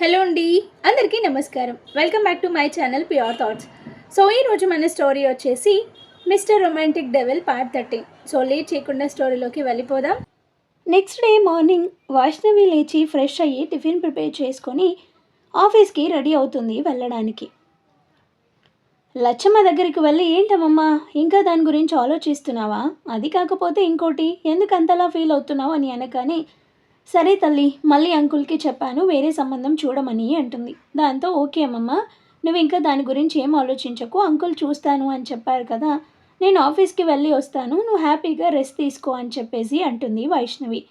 Hello అండి, అందరికీ నమస్కారం. Welcome back to my channel pure thoughts. So ఈరోజు మన స్టోరీ వచ్చేసి mister romantic devil part 13. So late చేయకుండా స్టోరీలోకి వెళ్ళిపోదాం. నెక్స్ట్ డే మార్నింగ్ వైష్ణవి లేచి ఫ్రెష్ అయ్యి టిఫిన్ ప్రిపేర్ చేసుకొని ఆఫీస్కి రెడీ అవుతుంది వెళ్ళడానికి. లచ్చమ్మ దగ్గరికి వెళ్ళి, ఏంటమ్మమ్మా ఇంకా దాని గురించి ఆలోచిస్తున్నావా? అది కాకపోతే ఇంకోటి, ఎందుకు అంతలా ఫీల్ అవుతున్నావు అని అనగానే, సరే తల్లి, మళ్ళీ అంకుల్కి చెప్పాను వేరే సంబంధం చూడమని అంటుంది. దాంతో ఓకే అమ్మమ్మ, నువ్వు ఇంకా దాని గురించి ఏం ఆలోచించకు, అంకుల్ చూస్తాను అని చెప్పారు కదా, నేను ఆఫీస్కి వెళ్ళి వస్తాను, నువ్వు హ్యాపీగా రెస్ట్ తీసుకో అని చెప్పేసి అంటుంది వైష్ణవి.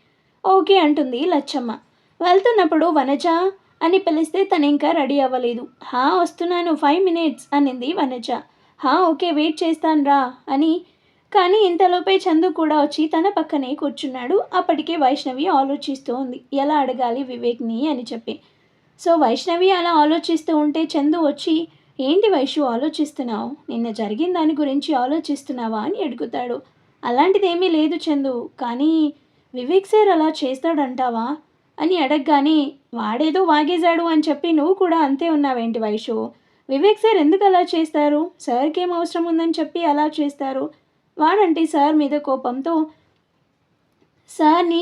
ఓకే అంటుంది లచ్చమ్మ. వెళ్తున్నప్పుడు వనజ అని పిలిస్తే తను ఇంకా రెడీ అవ్వలేదు. వస్తున్నాను 5 minutes అనింది వనజ. ఓకే వెయిట్ చేస్తాను రా అని. కానీ ఇంతలోపే చందు కూడా వచ్చి తన పక్కనే కూర్చున్నాడు. అప్పటికే వైష్ణవి ఆలోచిస్తూ ఉంది, ఎలా అడగాలి వివేక్ని అని చెప్పి. సో వైష్ణవి అలా ఆలోచిస్తూ ఉంటే చందు వచ్చి, ఏంటి వైషు ఆలోచిస్తున్నావు, నిన్న జరిగిన దాని గురించి ఆలోచిస్తున్నావా అని అడుగుతాడు. అలాంటిదేమీ లేదు చందు, కానీ వివేక్ సార్ అలా చేస్తాడంటావా అని అడగగానే, వాడేదో వాగేశాడు అని చెప్పి నువ్వు కూడా అంతే ఉన్నావేంటి వైషు? వివేక్ సార్ ఎందుకు అలా చేస్తారు? సార్కి ఏం అవసరం ఉందని చెప్పి అలా చేస్తారు? వాడంటే సార్ మీద కోపంతో సార్ని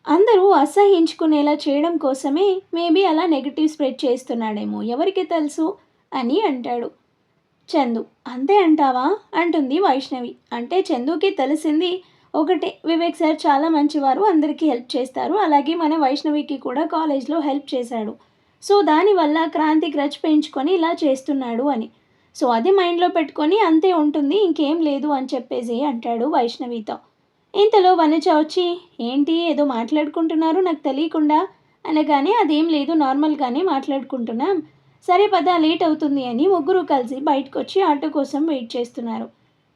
అందరూ అసహించుకునేలా చేయడం కోసమే మేబీ అలా నెగిటివ్ స్ప్రెడ్ చేస్తున్నాడేమో, ఎవరికి తెలుసు అని అంటాడు చందు. అంతే అంటావా అంటుంది వైష్ణవి. అంటే చందుకి తెలిసింది ఒకటే, వివేక్ సార్ చాలా మంచివారు, అందరికీ హెల్ప్ చేస్తారు, అలాగే మన వైష్ణవికి కూడా కాలేజ్లో హెల్ప్ చేశాడు, సో దానివల్ల క్రాంతి గ్రచ్ పెంచుకొని ఇలా చేస్తున్నాడు అని. సో అది మైండ్లో పెట్టుకొని అంతే ఉంటుంది, ఇంకేం లేదు అని చెప్పేసి అంటాడు వైష్ణవితో. ఇంతలో వనజ వచ్చి, ఏంటి ఏదో మాట్లాడుకుంటున్నారు నాకు తెలియకుండా అనగానే, అదేం లేదు నార్మల్గానే మాట్లాడుకుంటున్నాం, సరే పద లేట్ అవుతుంది అని ముగ్గురు కలిసి బయటకు వచ్చి ఆటో కోసం వెయిట్ చేస్తున్నారు.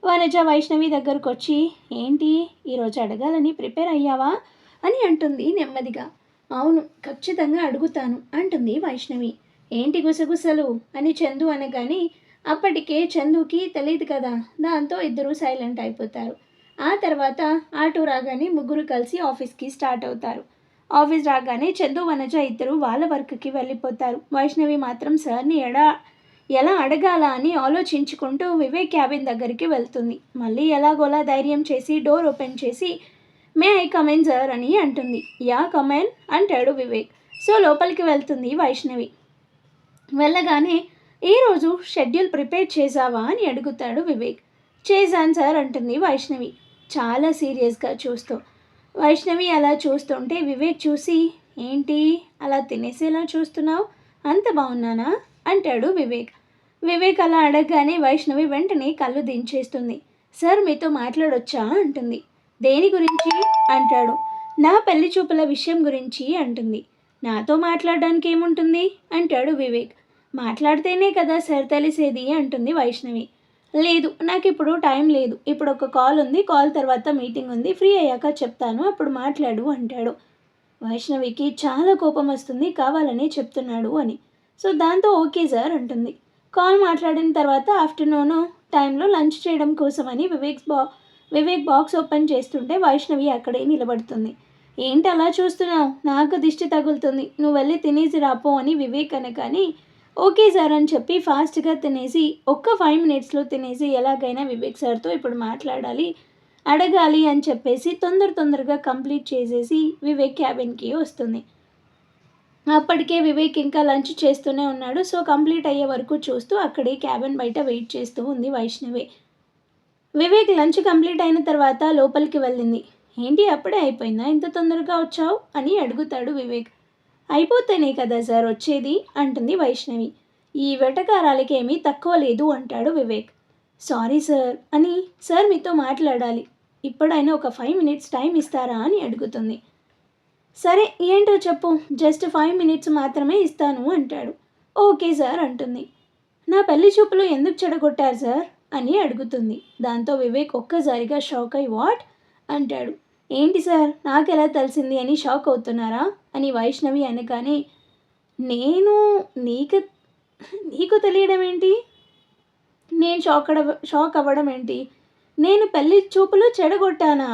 వనజ వైష్ణవి దగ్గరకు వచ్చి, ఏంటి ఈరోజు అడగాలని ప్రిపేర్ అయ్యావా అని అంటుంది నెమ్మదిగా. అవును ఖచ్చితంగా అడుగుతాను అంటుంది వైష్ణవి. ఏంటి గుసగుసలు అని చందు అనగానే, అప్పటికే చందుకి తెలియదు కదా, దాంతో ఇద్దరు సైలెంట్ అయిపోతారు. ఆ తర్వాత ఆటో రాగానే ముగ్గురు కలిసి ఆఫీస్కి స్టార్ట్ అవుతారు. ఆఫీస్ రాగానే చందు వనజ ఇద్దరు వాళ్ళ వర్క్కి వెళ్ళిపోతారు. వైష్ణవి మాత్రం సార్ని ఎలా అడగాల అని ఆలోచించుకుంటూ వివేక్ క్యాబిన్ దగ్గరికి వెళ్తుంది. మళ్ళీ ఎలాగోలా ధైర్యం చేసి డోర్ ఓపెన్ చేసి, మే ఐ కమెన్ సార్ అని అంటుంది. యా కమెన్ అంటాడు వివేక్. సో లోపలికి వెళ్తుంది వైష్ణవి. వెళ్ళగానే, ఈరోజు షెడ్యూల్ ప్రిపేర్ చేసావా అని అడుగుతాడు వివేక్. చేశాను సార్ అంటుంది వైష్ణవి చాలా సీరియస్గా చూస్తూ. వైష్ణవి అలా చూస్తుంటే వివేక్ చూసి, ఏంటి అలా తినేసేలా చూస్తున్నావు, అంత బాగున్నానా అంటాడు వివేక్. వివేక్ అలా అడగగానే వైష్ణవి వెంటనే కళ్ళు దించేస్తుంది. సార్ మీతో మాట్లాడొచ్చా అంటుంది. దేని గురించి అంటాడు. నా పెళ్లి చూపుల విషయం గురించి అంటుంది. నాతో మాట్లాడడానికి ఏముంటుంది అంటాడు వివేక్. మాట్లాడితేనే కదా సార్ తెలిసేది అంటుంది వైష్ణవి. లేదు నాకు ఇప్పుడు టైం లేదు, ఇప్పుడు ఒక కాల్ ఉంది, కాల్ తర్వాత మీటింగ్ ఉంది, ఫ్రీ అయ్యాక చెప్తాను అప్పుడు మాట్లాడు అంటాడు. వైష్ణవికి చాలా కోపం వస్తుంది, కావాలని చెప్తున్నాడు అని. సో దాంతో ఓకే సార్ అంటుంది. కాల్ మాట్లాడిన తర్వాత ఆఫ్టర్నూన్ టైంలో లంచ్ చేయడం కోసమని వివేక్ బాక్స్ ఓపెన్ చేస్తుంటే వైష్ణవి అక్కడే నిలబడుతుంది. ఏంటి అలా చూస్తున్నావు, నాకు దిష్టి తగులుతుంది, నువ్వు వెళ్ళి తినేసి రాపో అని వివేక్ అనగానే, ఓకే సార్ అని చెప్పి ఫాస్ట్గా తినేసి, ఒక్క 5 minutesలో తినేసి ఎలాగైనా వివేక్ సార్తో ఇప్పుడు మాట్లాడాలి, అడగాలి అని చెప్పేసి తొందరగా కంప్లీట్ చేసేసి వివేక్ క్యాబిన్కి వస్తుంది. అప్పటికే వివేక్ ఇంకా లంచ్ చేస్తూనే ఉన్నాడు. సో కంప్లీట్ అయ్యే వరకు చూస్తూ అక్కడే క్యాబిన్ బయట వెయిట్ చేస్తూ ఉంది వైష్ణవి. వివేక్ లంచ్ కంప్లీట్ అయిన తర్వాత లోపలికి వెళ్ళింది. ఏంటి అప్పుడే అయిపోయిందా, ఇంత తొందరగా వచ్చావు అని అడుగుతాడు వివేక్. అయిపోతేనే కదా సార్ వచ్చేది అంటుంది వైష్ణవి. ఈ వెటకారాలకి ఏమీ తక్కువ లేదు అంటాడు వివేక్. సారీ సార్ అని, సార్ మీతో మాట్లాడాలి, ఇప్పుడైనా ఒక 5 minutes టైం ఇస్తారా అని అడుగుతుంది. సరే ఏంటో చెప్పు, జస్ట్ 5 minutes మాత్రమే ఇస్తాను అంటాడు. ఓకే సార్ అంటుంది. నా పెళ్లి చూపులు ఎందుకు చెడగొట్టారు సార్ అని అడుగుతుంది. దాంతో వివేక్ ఒక్కసారిగా షాక్ అయి, వాట్ అంటాడు. ఏంటి సార్ నాకెలా తెలిసింది అని షాక్ అవుతున్నారా అని వైష్ణవి అనగానే, నేను నీకు నీకు తెలియడం ఏంటి, నేను షాక్ అవ్వడం ఏంటి, నేను పెళ్లి చూపులు చెడగొట్టానా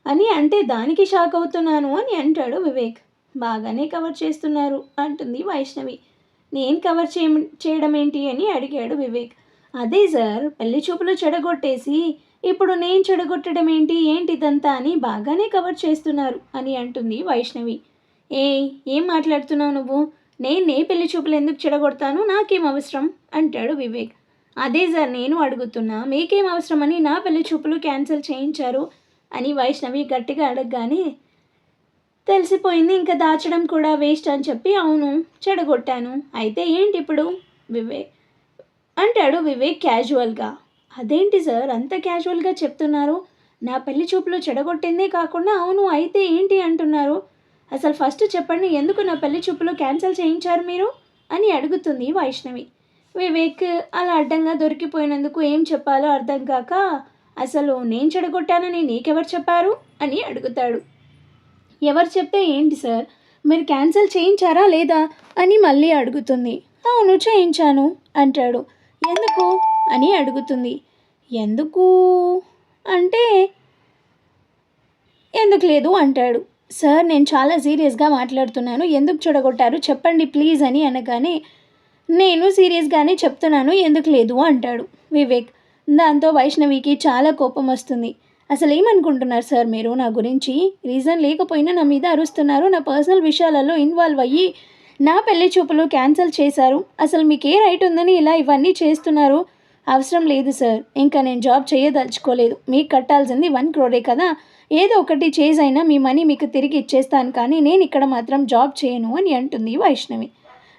అని అంటే దానికి షాక్ అవుతున్నాను అని అంటాడు వివేక్. బాగానే కవర్ చేస్తున్నారు అంటుంది వైష్ణవి. నేను కవర్ చేయడం ఏంటి అని అడిగాడు వివేక్. అదే సార్, పెళ్లి చూపులు చెడగొట్టేసి ఇప్పుడు నేను చెడగొట్టడం ఏంటి, ఏంటిదంతా అని బాగానే కవర్ చేస్తున్నారు అని అంటుంది వైష్ణవి. ఏ ఏం మాట్లాడుతున్నావు నువ్వు? నే పెళ్లి చూపులు ఎందుకు చెడగొడతాను, నాకేం అవసరం అంటాడు వివేక్. అదే సార్ నేను అడుగుతున్నా, మీకేం అవసరమని నా పెళ్లి చూపులు క్యాన్సిల్ చేయించారు అని వైష్ణవి గట్టిగా అడగగానే తెలిసిపోయింది, ఇంకా దాచడం కూడా వేస్ట్ అని చెప్పి అవును చెడగొట్టాను, అయితే ఏంటి ఇప్పుడు వివేక్ అంటాడు వివేక్ క్యాజువల్గా. అదేంటి సార్ అంత క్యాజువల్గా చెప్తున్నారు? నా పెళ్లి చూపులు చెడగొట్టిందే కాకుండా అవును అయితే ఏంటి అంటున్నారు? అసలు ఫస్ట్ చెప్పండి, ఎందుకు నా పెళ్లి చూపులు క్యాన్సిల్ చేయించారు మీరు అని అడుగుతుంది వైష్ణవి. వివేక్ అలా అడ్డంగా దొరికిపోయినందుకు ఏం చెప్పాలో అర్థం కాక, అసలు నేను చెడగొట్టానని నీకెవరు చెప్పారు అని అడుగుతాడు. ఎవరు చెప్తే ఏంటి సార్, మీరు క్యాన్సిల్ చేయించారా లేదా అని మళ్ళీ అడుగుతుంది. అవును చేయించాను అంటాడు. ఎందుకు అని అడుగుతుంది. ఎందుకు అంటే ఎందుకు లేదు అంటాడు. సార్ నేను చాలా సీరియస్గా మాట్లాడుతున్నాను, ఎందుకు చెడగొట్టారు చెప్పండి ప్లీజ్ అని అనగానే నేను సీరియస్గానే చెప్తున్నాను ఎందుకు లేదు అంటాడు వివేక్. దాంతో వైష్ణవికి చాలా కోపం వస్తుంది. అసలు ఏమనుకుంటున్నారు సార్ మీరు నా గురించి? రీజన్ లేకపోయినా నా మీద అరుస్తున్నారు, నా పర్సనల్ విషయాలలో ఇన్వాల్వ్ అయ్యి నా పెళ్లి చూపులు క్యాన్సిల్ చేశారు. అసలు మీకు ఏ రైట్ ఉందని ఇలా ఇవన్నీ చేస్తున్నారు? అవసరం లేదు సార్, ఇంకా నేను జాబ్ చేయదలుచుకోలేదు. మీకు కట్టాల్సింది 1 crore కదా, ఏదో ఒకటి చేసైనా మీ మనీ మీకు తిరిగి ఇచ్చేస్తాను, కానీ నేను ఇక్కడ మాత్రం జాబ్ చేయను అని అంటుంది వైష్ణవి.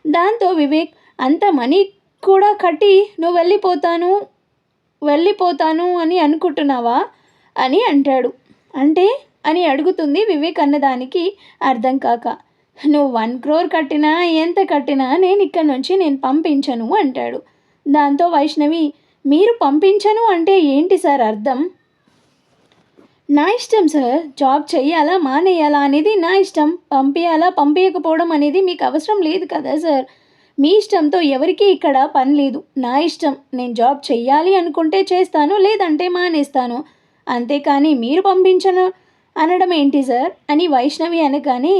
దాంతో వివేక్ అంత మనీ కూడా కట్టి నువ్వు వెళ్ళిపోతాను అని అనుకుంటున్నావా అని అంటాడు. అంటే అని అడుగుతుంది వివేక్ అన్నదానికి అర్థం కాక. నువ్వు 1 crore కట్టినా ఎంత కట్టినా నేను ఇక్కడ నుంచి నేను పంపించను అంటాడు. దాంతో వైష్ణవి, మీరు పంపించను అంటే ఏంటి సార్ అర్థం? నా ఇష్టం సార్, జాబ్ చెయ్యాలా మానేయాలా అనేది నా ఇష్టం, పంపించాలా పంపించకపోవడం అనేది మీకు అవసరం లేదు కదా సార్. మీ ఇష్టంతో ఎవరికీ ఇక్కడ పని లేదు, నా ఇష్టం. నేను జాబ్ చెయ్యాలి అనుకుంటే చేస్తాను, లేదంటే మానేస్తాను, అంతేకాని మీరు పంపించను అనడం ఏంటి సార్ అని వైష్ణవి అనగానే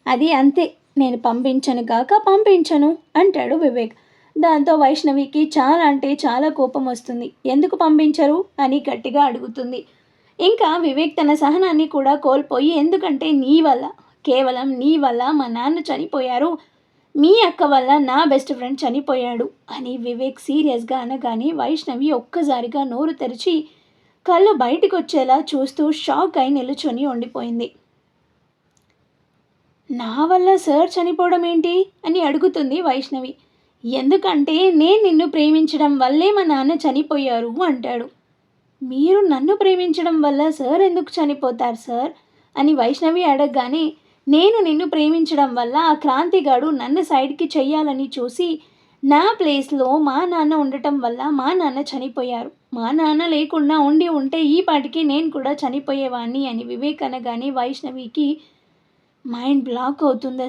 అది అంతే, నేను పంపించను కాక పంపించను అంటాడు వివేక్. దాంతో వైష్ణవికి చాలా అంటే చాలా కోపం వస్తుంది. ఎందుకు పంపించరు అని గట్టిగా అడుగుతుంది. ఇంకా వివేక్ తన సహనాన్ని కూడా కోల్పోయి, ఎందుకంటే నీ వల్ల, కేవలం నీ వల్ల మా నాన్న చనిపోయారు, మీ అక్క వల్ల నా బెస్ట్ ఫ్రెండ్ చనిపోయాడు అని వివేక్ సీరియస్గా అనగానే వైష్ణవి ఒక్కసారిగా నోరు తెరిచి కళ్ళు బయటికి వచ్చేలా చూస్తూ షాక్ అయి నిలుచొని ఉండిపోయింది. నా వల్ల సార్ చనిపోవడం ఏంటి అని అడుగుతుంది వైష్ణవి. ఎందుకంటే నేను నిన్ను ప్రేమించడం వల్లే మా నాన్న చనిపోయారు అంటాడు. మీరు నన్ను ప్రేమించడం వల్ల సార్ ఎందుకు చనిపోతారు సార్ అని వైష్ణవి అడగగానే, నేను నిన్ను ప్రేమించడం వల్ల ఆ క్రాంతిగాడు నన్ను సైడ్కి చెయ్యాలని చూసి నా ప్లేస్లో మా నాన్న ఉండటం వల్ల మా నాన్న చనిపోయారు, మా నాన్న లేకుండా ఉంటే ఈ పాటికి నేను కూడా చనిపోయేవాడిని అని వివేక్ అనగానే వైష్ణవికి మైండ్ బ్లాక్ అవుతుంది.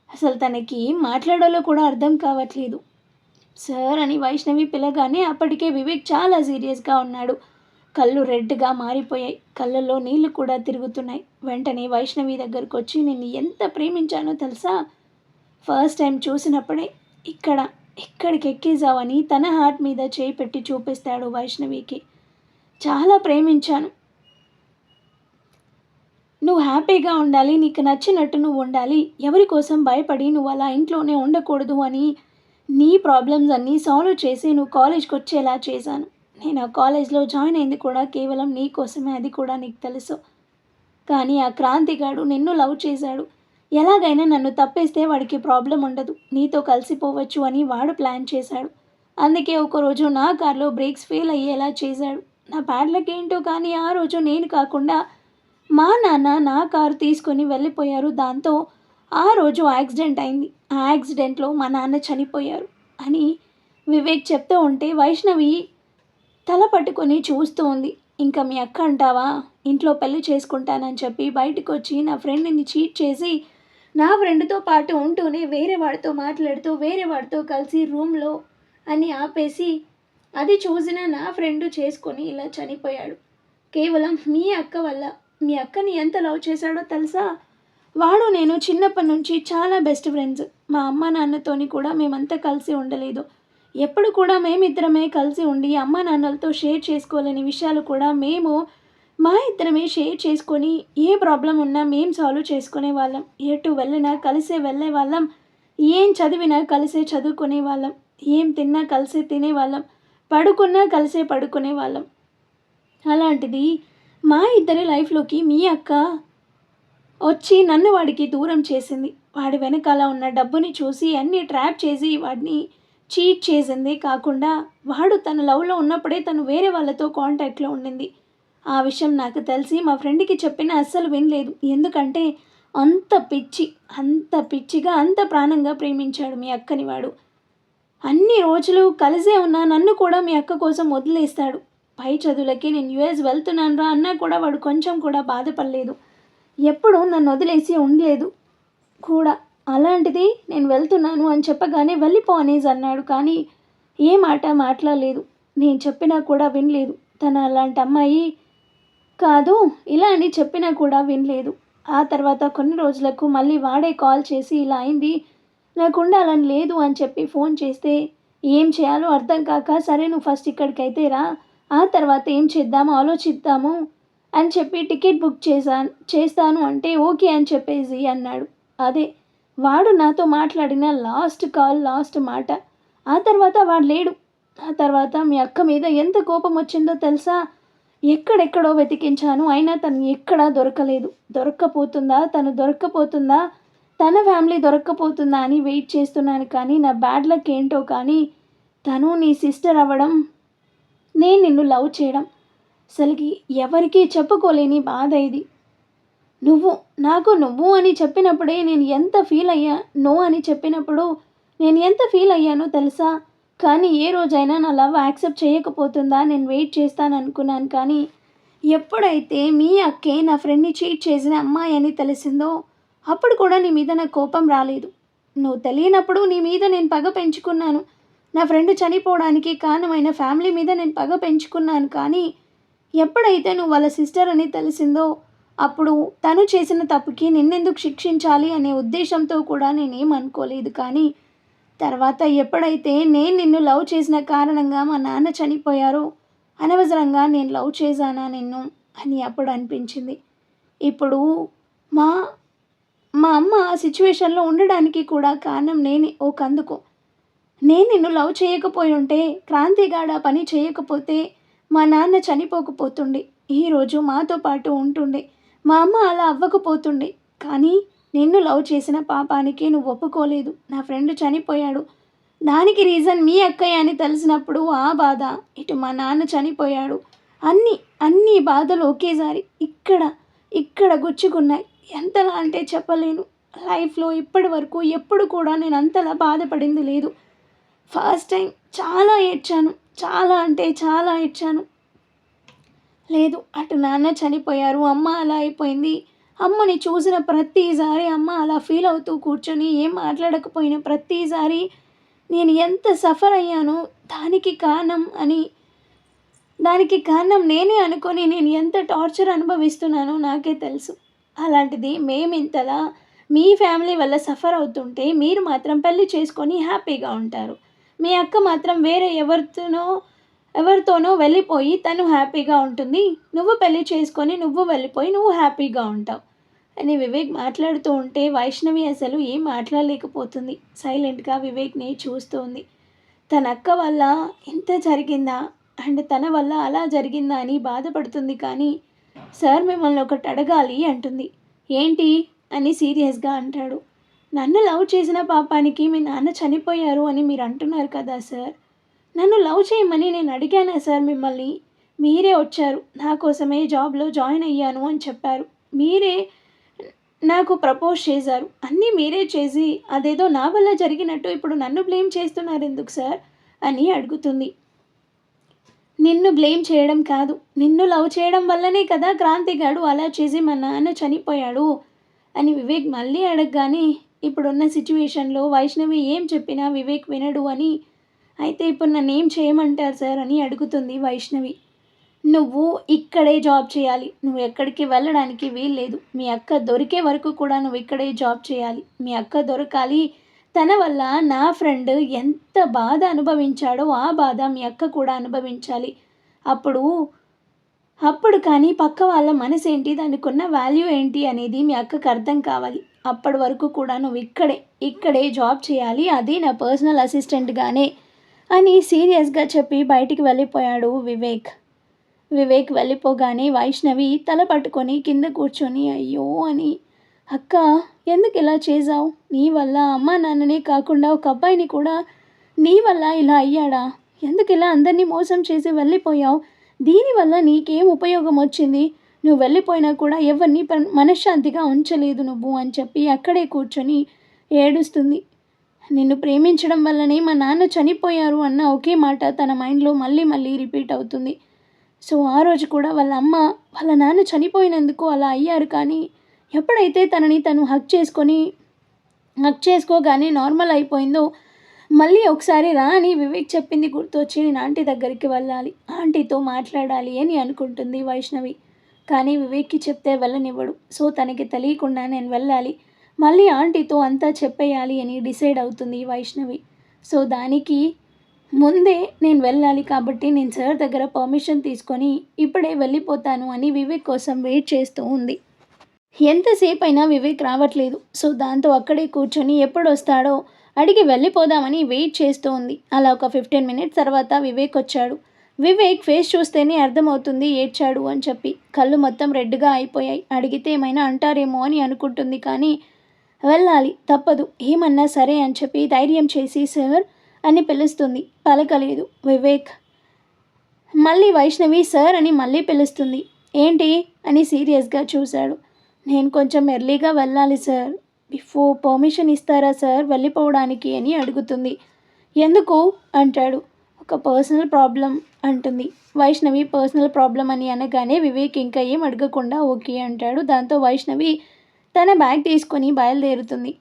అసలు తనకి ఏం మాట్లాడాలో కూడా అర్థం కావట్లేదు. సార్ అని వైష్ణవి పిలగానే అప్పటికే వివేక్ చాలా సీరియస్గా ఉన్నాడు. కళ్ళు రెడ్గా మారిపోయాయి, కళ్ళల్లో నీళ్లు కూడా తిరుగుతున్నాయి. వెంటనే వైష్ణవి దగ్గరకు వచ్చి, నిన్ను ఎంత ప్రేమించానో తెలుసా, ఫస్ట్ టైం చూసినప్పుడే ఎక్కడికి ఎక్కేసావని తన హార్ట్ మీద చేయి పెట్టి చూపిస్తాడు వైష్ణవికి. చాలా ప్రేమించాను, నువ్వు హ్యాపీగా ఉండాలి, నీకు నచ్చినట్టు నువ్వు ఉండాలి, ఎవరి కోసం భయపడి నువ్వు అలా ఇంట్లోనే ఉండకూడదు అని నీ ప్రాబ్లమ్స్ అన్నీ సాల్వ్ చేసి నువ్వు కాలేజ్కి వచ్చేలా చేశాను. నేను ఆ కాలేజ్లో జాయిన్ అయింది కూడా కేవలం నీ కోసమే, అది కూడా నీకు తెలుసు. కానీ ఆ క్రాంతిగాడు నిన్ను లవ్ చేశాడు, ఎలాగైనా నన్ను తప్పేస్తే వాడికి ప్రాబ్లం ఉండదు, నీతో కలిసిపోవచ్చు అని వాడు ప్లాన్ చేశాడు. అందుకే ఒకరోజు నా కార్లో బ్రేక్స్ ఫెయిల్ అయ్యేలా చేశాడు. నా బ్యాడ్లక్ ఏంటో కానీ ఆ రోజు నేను కాకుండా మా నాన్న నా కారు తీసుకొని వెళ్ళిపోయారు. దాంతో ఆ రోజు యాక్సిడెంట్ అయింది, ఆ యాక్సిడెంట్లో మా నాన్న చనిపోయారు అని వివేక్ చెప్తూ ఉంటే వైష్ణవి తల పట్టుకొని చూస్తూ ఉంది. ఇంకా మీ అక్క అంటావా, ఇంట్లో పెళ్లి చేసుకుంటానని చెప్పి బయటకు వచ్చి నా ఫ్రెండ్ని చీట్ చేసి నా ఫ్రెండ్తో పాటు ఉంటూనే వేరే వాడితో మాట్లాడుతూ వేరే వాడితో కలిసి రూమ్లో అని ఆపేసి అది చూసిన నా ఫ్రెండ్ చేసుకొని ఇలా చనిపోయాడు కేవలం మీ అక్క వల్ల. మీ అక్కని ఎంత లవ్ చేశాడో తెలుసా, వాడు నేను చిన్నప్పటి నుంచి చాలా బెస్ట్ ఫ్రెండ్స్. మా అమ్మ నాన్నతోని కూడా మేమంతా కలిసి ఉండలేదు. ఎప్పుడు కూడా మేమిద్దరమే కలిసి ఉండి అమ్మా నాన్నలతో షేర్ చేసుకోలేని విషయాలు కూడా మేము మా ఇద్దరమే షేర్ చేసుకొని ఏ ప్రాబ్లమ్ ఉన్నా మేము సాల్వ్ చేసుకునేవాళ్ళం. ఎటు వెళ్ళినా కలిసే వెళ్ళేవాళ్ళం. ఏం చదివినా కలిసే చదువుకునేవాళ్ళం. ఏం తిన్నా కలిసే తినేవాళ్ళం. పడుకున్నా కలిసే పడుకునేవాళ్ళం. అలాంటిది మా ఇద్దరి లైఫ్‌లోకి మీ అక్క వచ్చి నన్ను వాడికి దూరం చేసింది. వాడి వెనకాల ఉన్న డబ్బుని చూసి అన్నీ ట్రాప్ చేసి వాడిని చీట్ చేసిందే కాకుండా వాడు తన లవ్‌లో ఉన్నప్పుడే తను వేరే వాళ్ళతో కాంటాక్ట్‌లో ఉండింది. ఆ విషయం నాకు తెలిసి మా ఫ్రెండ్‌కి చెప్పినా అస్సలు వినలేదు. ఎందుకంటే అంత పిచ్చి, అంత పిచ్చిగా, అంత ప్రాణంగా ప్రేమించాడు మీ అక్కని వాడు. అన్ని రోజులు కలిసే ఉన్న నన్ను కూడా మీ అక్క కోసం వదిలేస్తాడు. పై చదువులకి నేను యూఎస్ వెళ్తున్నానురా అన్నా కూడా వాడు కొంచెం కూడా బాధపడలేదు. ఎప్పుడూ నన్ను వదిలేసి ఉండలేదు కూడా. అలాంటిది నేను వెళ్తున్నాను అని చెప్పగానే వెళ్ళిపో అనేసి అన్నాడు. కానీ ఏ మాట మాట్లాడలేదు. నేను చెప్పినా కూడా వినలేదు. తను అలాంటి అమ్మాయి కాదు ఇలా అని చెప్పినా కూడా వినలేదు. ఆ తర్వాత కొన్ని రోజులకు మళ్ళీ వాడే కాల్ చేసి ఇలా అయింది. నాకు ఉండాలని లేదు అని చెప్పి ఫోన్ చేస్తే ఏం చేయాలో అర్థం కాక సరే నువ్వు ఫస్ట్ ఇక్కడికైతే రా. ఆ తర్వాత ఏం చేద్దామో ఆలోచిద్దాము అని చెప్పి టికెట్ బుక్ చేస్తాను అంటే ఓకే అని చెప్పేసి అన్నాడు. అదే వాడు నాతో మాట్లాడిన లాస్ట్ కాల్, లాస్ట్ మాట. ఆ తర్వాత వాడు లేడు. ఆ తర్వాత మీ అక్క మీద ఎంత కోపం వచ్చిందో తెలుసా? ఎక్కడెక్కడో వెతికించాను. అయినా తను ఎక్కడా దొరకలేదు. తను దొరక్కపోతుందా? తన ఫ్యామిలీ దొరక్కపోతుందా అని వెయిట్ చేస్తున్నాను. కానీ నా బ్యాడ్ లక్ ఏంటో కానీ తను నీ సిస్టర్ అవ్వడం, నేను నిన్ను లవ్ చేయడం అసలుకి ఎవరికీ చెప్పుకోలేని బాధ ఇది. నువ్వు అని చెప్పినప్పుడే నేను ఎంత ఫీల్ అయ్యా. నో అని చెప్పినప్పుడు నేను ఎంత ఫీల్ అయ్యానో తెలుసా? కానీ ఏ రోజైనా నా లవ్ యాక్సెప్ట్ చేయకపోతుందా నేను వెయిట్ చేస్తాననుకున్నాను. కానీ ఎప్పుడైతే మీ అక్కే నా ఫ్రెండ్‌ని చీట్ చేసిన అమ్మాయి అని తెలిసిందో అప్పుడు కూడా నీ మీద నాకు కోపం రాలేదు. నువ్వు తెలియనప్పుడు నీ మీద నేను పగ పెంచుకున్నాను. నా ఫ్రెండ్ చనిపోవడానికి కారణమైన ఫ్యామిలీ మీద నేను పగ పెంచుకున్నాను. కానీ ఎప్పుడైతే నువ్వు వాళ్ళ సిస్టర్ అని తెలిసిందో అప్పుడు తను చేసిన తప్పుకి నిన్నెందుకు శిక్షించాలి అనే ఉద్దేశంతో కూడా నేనేం అనుకోలేదు. కానీ తర్వాత ఎప్పుడైతే నేను నిన్ను లవ్ చేసిన కారణంగా మా నాన్న చనిపోయారో అనవసరంగా నేను లవ్ చేశానా నిన్ను అని అప్పుడు అనిపించింది. ఇప్పుడు మా మా అమ్మ ఆ సిచ్యువేషన్‌లో ఉండడానికి కూడా కారణం నేనే ఒకందుకు. నేను నిన్ను లవ్ చేయకపోయి ఉంటే క్రాంతిగాడు ఆ పని చేయకపోతే మా నాన్న చనిపోకపోతుండే. ఈరోజు మాతో పాటు ఉంటుండే. మా అమ్మ అలా అవ్వకపోతుండే. కానీ నిన్ను లవ్ చేసిన పాపానికి నువ్వు ఒప్పుకోలేదు. నా ఫ్రెండ్ చనిపోయాడు. దానికి రీజన్ మీ అక్కయ్య అని తెలిసినప్పుడు ఆ బాధ, ఇటు మా నాన్న చనిపోయాడు. అన్నీ, అన్ని బాధలు ఒకేసారి ఇక్కడ గుచ్చుకున్నాయి. ఎంతలా అంటే చెప్పలేను. లైఫ్‌లో ఇప్పటి వరకు ఎప్పుడు కూడా నేను అంతలా బాధపడింది లేదు. ఫస్ట్ టైం చాలా ఏడ్చాను. చాలా అంటే చాలా ఏడ్చాను. లేదు అటు నాన్న చనిపోయారు. అమ్మ అలా అయిపోయింది. అమ్మని చూసిన ప్రతిసారి అమ్మ అలా ఫీల్ అవుతూ కూర్చొని ఏం మాట్లాడకపోయిన ప్రతిసారి నేను ఎంత సఫర్ అయ్యానో దానికి కారణం నేనే అనుకొని నేను ఎంత టార్చర్ అనుభవిస్తున్నానో నాకే తెలుసు. అలాంటిది మేమింతలా మీ ఫ్యామిలీ వల్ల సఫర్ అవుతుంటే మీరు మాత్రం పెళ్లి చేసుకొని హ్యాపీగా ఉంటారు. మీ అక్క మాత్రం వేరే ఎవరితోనో వెళ్ళిపోయి తను హ్యాపీగా ఉంటుంది. నువ్వు పెళ్లి చేసుకొని నువ్వు వెళ్ళిపోయి నువ్వు హ్యాపీగా ఉంటావు అని వివేక్ మాట్లాడుతూ ఉంటే వైష్ణవి అసలు ఏం మాట్లాడలేకపోతుంది. సైలెంట్గా వివేక్ని చూస్తూ ఉంది. తన అక్క వల్ల ఇంత జరిగిందా అండ్ తన వల్ల అలా జరిగిందా అని బాధపడుతుంది. కానీ సార్ మిమ్మల్ని ఒకటి అడగాలి అంటుంది. ఏంటి అని సీరియస్గా అంటాడు. నన్ను లవ్ చేసిన పాపానికి మీ నాన్న చనిపోయారు అని మీరు అంటున్నారు కదా సార్. నన్ను లవ్ చేయమని నేను అడిగానా సార్ మిమ్మల్ని? మీరే వచ్చారు. నా కోసమే జాబ్లో జాయిన్ అయ్యాను అని చెప్పారు. మీరే నాకు ప్రపోజ్ చేశారు. అన్నీ మీరే చేసి అదేదో నా వల్ల జరిగినట్టు ఇప్పుడు నన్ను బ్లేమ్ చేస్తున్నారు ఎందుకు సార్ అని అడుగుతుంది. నిన్ను బ్లేమ్ చేయడం కాదు. నిన్ను లవ్ చేయడం వల్లనే కదా క్రాంతిగాడు అలా చేసి మా నాన్న చనిపోయాడు అని వివేక్ మళ్ళీ అడగగానే ఇప్పుడున్న సిచ్యువేషన్‌లో వైష్ణవి ఏం చెప్పినా వివేక్ వినడు అని అయితే ఇప్పుడు నన్నేం చేయమంటారు సార్ అని అడుగుతుంది వైష్ణవి. నువ్వు ఇక్కడే జాబ్ చేయాలి. నువ్వు ఎక్కడికి వెళ్ళడానికి వీల్లేదు. మీ అక్క దొరికే వరకు కూడా నువ్వు ఇక్కడే జాబ్ చేయాలి. మీ అక్క దొరకాలి. తన వల్ల నా ఫ్రెండ్ ఎంత బాధ అనుభవించాడో ఆ బాధ మీ అక్క కూడా అనుభవించాలి. అప్పుడు అప్పుడు కానీ పక్క వాళ్ళ మనసేంటి, దానికున్న వాల్యూ ఏంటి అనేది మీ అక్కకి అర్థం కావాలి. అప్పటి వరకు కూడా నువ్వు ఇక్కడే జాబ్ చేయాలి. అది నా పర్సనల్ అసిస్టెంట్‌గానే అని సీరియస్‌గా చెప్పి బయటికి వెళ్ళిపోయాడు వివేక్. వివేక్ వెళ్ళిపోగానే వైష్ణవి తల పట్టుకొని కింద కూర్చొని అయ్యో అని, అక్క ఎందుకు ఇలా చేసావు? నీ వల్ల అమ్మా నాన్ననే కాకుండా ఒక అబ్బాయిని కూడా నీ వల్ల ఇలా అయ్యాడా? ఎందుకు ఇలా అందరినీ మోసం చేసి వెళ్ళిపోయావు? దీనివల్ల నీకేం ఉపయోగం వచ్చింది? నువ్వు వెళ్ళిపోయినా కూడా ఎవరిని మనశ్శాంతిగా ఉంచలేదు నువ్వు అని చెప్పి అక్కడే కూర్చొని ఏడుస్తుంది. నిన్ను ప్రేమించడం వల్లనే మా నాన్న చనిపోయారు అన్న ఒకే మాట తన మైండ్లో మళ్ళీ మళ్ళీ రిపీట్ అవుతుంది. సో ఆ రోజు కూడా వాళ్ళ అమ్మ వాళ్ళ నాన్న చనిపోయినందుకు అలా అయ్యారు, కానీ ఎప్పుడైతే తనని తను హగ్ చేసుకోగానే నార్మల్ అయిపోయిందో, మళ్ళీ ఒకసారి రా అని వివేక్ చెప్పింది గుర్తొచ్చి నేను ఆంటీ దగ్గరికి వెళ్ళాలి, ఆంటీతో మాట్లాడాలి అని అనుకుంటుంది వైష్ణవి. కానీ వివేక్కి చెప్తే వెళ్ళనివ్వడు. సో తనకి తెలియకుండా నేను వెళ్ళాలి, మళ్ళీ ఆంటీతో అంతా చెప్పేయాలి అని డిసైడ్ అవుతుంది వైష్ణవి. సో దానికి ముందే నేను వెళ్ళాలి కాబట్టి నేను సార్ దగ్గర పర్మిషన్ తీసుకొని ఇప్పుడే వెళ్ళిపోతాను అని వివేక్ కోసం వెయిట్ చేస్తూ ఉంది. ఎంతసేపు అయినా వివేక్ రావట్లేదు. సో దాంతో అక్కడే కూర్చొని ఎప్పుడు వస్తాడో అడిగి వెళ్ళిపోదామని వెయిట్ చేస్తూ ఉంది. అలా ఒక 15 మినిట్స్ తర్వాత వివేక్ వచ్చాడు. వివేక్ ఫేస్ చూస్తేనే అర్థమవుతుంది ఏడ్చాడు అని చెప్పి. కళ్ళు మొత్తం రెడ్గా అయిపోయాయి. అడిగితే ఏమైనా అంటారేమో అని అనుకుంటుంది, కానీ వెళ్ళాలి తప్పదు, ఏమన్నా సరే అని చెప్పి ధైర్యం చేసి సార్ అని పిలుస్తుంది. పలకలేదు వివేక్. మళ్ళీ వైష్ణవి సార్ అని మళ్ళీ పిలుస్తుంది. ఏంటి అని సీరియస్గా చూశాడు. నేను కొంచెం ఎర్లీగా వెళ్ళాలి సార్, బిఫోర్ పర్మిషన్ ఇస్తారా సార్ వెళ్ళిపోవడానికి అని అడుగుతుంది. ఎందుకు అంటాడు. ఒక పర్సనల్ ప్రాబ్లం అంటుంది. వైష్ణవి పర్సనల్ ప్రాబ్లం అని అనగానే వివేక్ ఇంకా ఏం అడగకుండా ఓకే అంటాడు. దాంతో వైష్ణవి తన బ్యాగ్ తీసుకొని బయలుదేరుతుంది.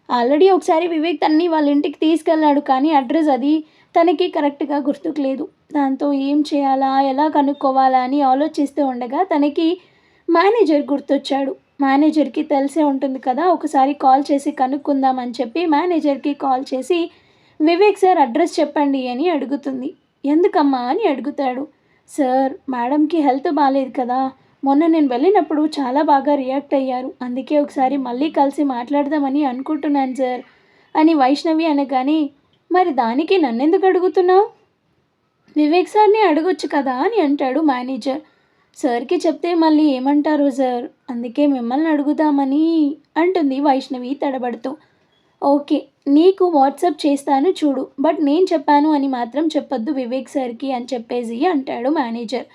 ఆల్రెడీ ఒకసారి వివేక్ తనని వాళ్ళ ఇంటికి తీసుకెళ్ళాడు, కానీ అడ్రస్ అది తనకి కరెక్ట్గా గుర్తుకు లేదు. దాంతో ఏం చేయాలా, ఎలా కనుక్కోవాలా అని ఆలోచిస్తూ ఉండగా తనకి మేనేజర్ గుర్తొచ్చాడు. మేనేజర్కి తెలిసే ఉంటుంది కదా, ఒకసారి కాల్ చేసి కనుక్కుందామని చెప్పి మేనేజర్కి కాల్ చేసి వివేక్ సార్ అడ్రస్ చెప్పండి అని అడుగుతుంది. ఎందుకమ్మా అని అడుగుతాడు. సార్ మేడంకి హెల్త్ బాగాలేదు కదా, మొన్న నేను వెళ్ళినప్పుడు చాలా బాగా రియాక్ట్ అయ్యారు, అందుకే ఒకసారి మళ్ళీ కలిసి మాట్లాడదామని అనుకుంటున్నాను సార్ అని వైష్ణవి అనగానే, మరి దానికి నన్నెందుకు అడుగుతున్నావు? వివేక్ సార్ని అడగొచ్చు కదా అని అంటాడు మేనేజర్. సార్కి చెప్తే మళ్ళీ ఏమంటారు సార్, అందుకే మిమ్మల్ని అడుగుదామని అంటుంది వైష్ణవి తడబడుతూ. ఓకే, నీకు వాట్సాప్ చేస్తాను చూడు, బట్ నేను చెప్పాను అని మాత్రం చెప్పొద్దు వివేక్ సార్కి అని చెప్పేసి అంటాడు మేనేజర్.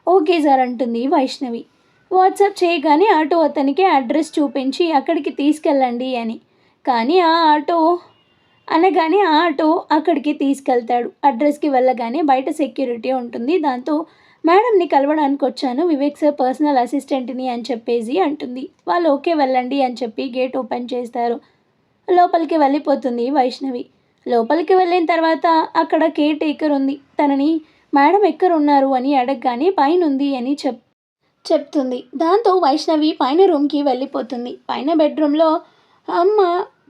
ఓకే సార్ అంటుంది వైష్ణవి. వాట్సాప్ చేయగానే ఆటో అతనికి అడ్రస్ చూపించి అక్కడికి తీసుకెళ్ళండి అని, కానీ ఆ ఆటో అక్కడికి తీసుకెళ్తాడు. అడ్రస్కి వెళ్ళగానే బయట సెక్యూరిటీ ఉంటుంది. దాంతో మేడంని కలవడానికి వచ్చాను, వివేక్ సార్ పర్సనల్ అసిస్టెంట్ని అని చెప్పేసి అంటుంది. వాళ్ళు ఓకే వెళ్ళండి అని చెప్పి గేట్ ఓపెన్ చేస్తారు. లోపలికి వెళ్ళిపోతుంది వైష్ణవి. లోపలికి వెళ్ళిన తర్వాత అక్కడ కేర్ టేకర్ ఉంది. తనని మేడం ఎక్కడున్నారు అని అడగగానే పైనుంది అని చెప్తుంది. దాంతో వైష్ణవి పైన రూమ్కి వెళ్ళిపోతుంది. పైన బెడ్రూమ్లో అమ్మ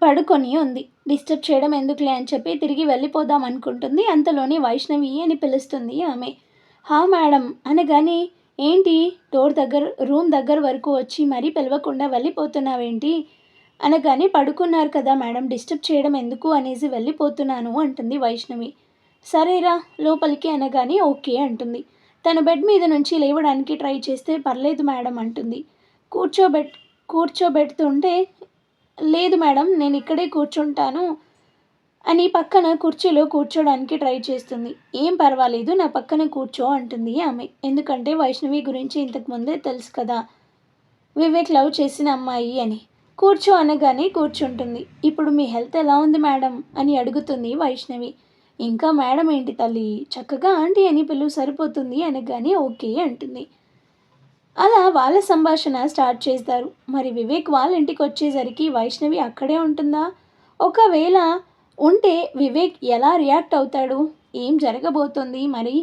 పడుకొని ఉంది. డిస్టర్బ్ చేయడం ఎందుకులే అని చెప్పి తిరిగి వెళ్ళిపోదాం అనుకుంటుంది. అంతలోనే వైష్ణవి అని పిలుస్తుంది ఆమె. హా మేడం అనగానే, ఏంటి రూమ్ దగ్గర వరకు వచ్చి మరీ పిలవకుండా వెళ్ళిపోతున్నావేంటి అనగానే, పడుకున్నారు కదా మేడం, డిస్టర్బ్ చేయడం ఎందుకు అనేసి వెళ్ళిపోతున్నాను అంటుంది వైష్ణవి. సరేరా లోపలికి అనగానే ఓకే అంటుంది. తను బెడ్ మీద నుంచి లేవడానికి ట్రై చేస్తే పర్లేదు మేడం అంటుంది. కూర్చోబెడుతుంటే లేదు మేడం నేను ఇక్కడే కూర్చుంటాను అని పక్కన కుర్చీలో కూర్చోడానికి ట్రై చేస్తుంది. ఏం పర్వాలేదు నా పక్కన కూర్చో అంటుంది ఆమె. ఎందుకంటే వైష్ణవి గురించి ఇంతకుముందే తెలుసు కదా, వివేక్ లవ్ చేసిన అమ్మాయి అని. కూర్చో అనగానే కూర్చుంటుంది. ఇప్పుడు మీ హెల్త్ ఎలా ఉంది మేడం అని అడుగుతుంది వైష్ణవి. ఇంకా మేడం ఏంటి తల్లి, చక్కగా ఆంటీ అని పిలువు సరిపోతుంది అనగానే ఓకే అంటుంది. అలా వాళ్ళ సంభాషణ స్టార్ట్ చేస్తారు. మరి వివేక్ వాళ్ళ ఇంటికి వచ్చేసరికి వైష్ణవి అక్కడే ఉంటుందా? ఒకవేళ ఉంటే వివేక్ ఎలా రియాక్ట్ అవుతాడు? ఏం జరగబోతుంది మరి?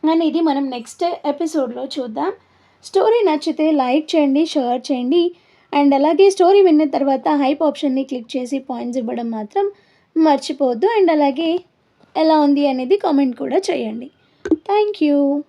అనేది మనం నెక్స్ట్ ఎపిసోడ్లో చూద్దాం. స్టోరీ నచ్చితే లైక్ చేయండి, షేర్ చేయండి. అండ్ అలాగే స్టోరీ విన్న తర్వాత హైప్ ఆప్షన్ని క్లిక్ చేసి పాయింట్స్ ఇవ్వడం మాత్రం మర్చిపోవద్దు. అండ్ అలాగే ఎలా ఉంది అనేది కామెంట్ కూడా చేయండి. Thank you.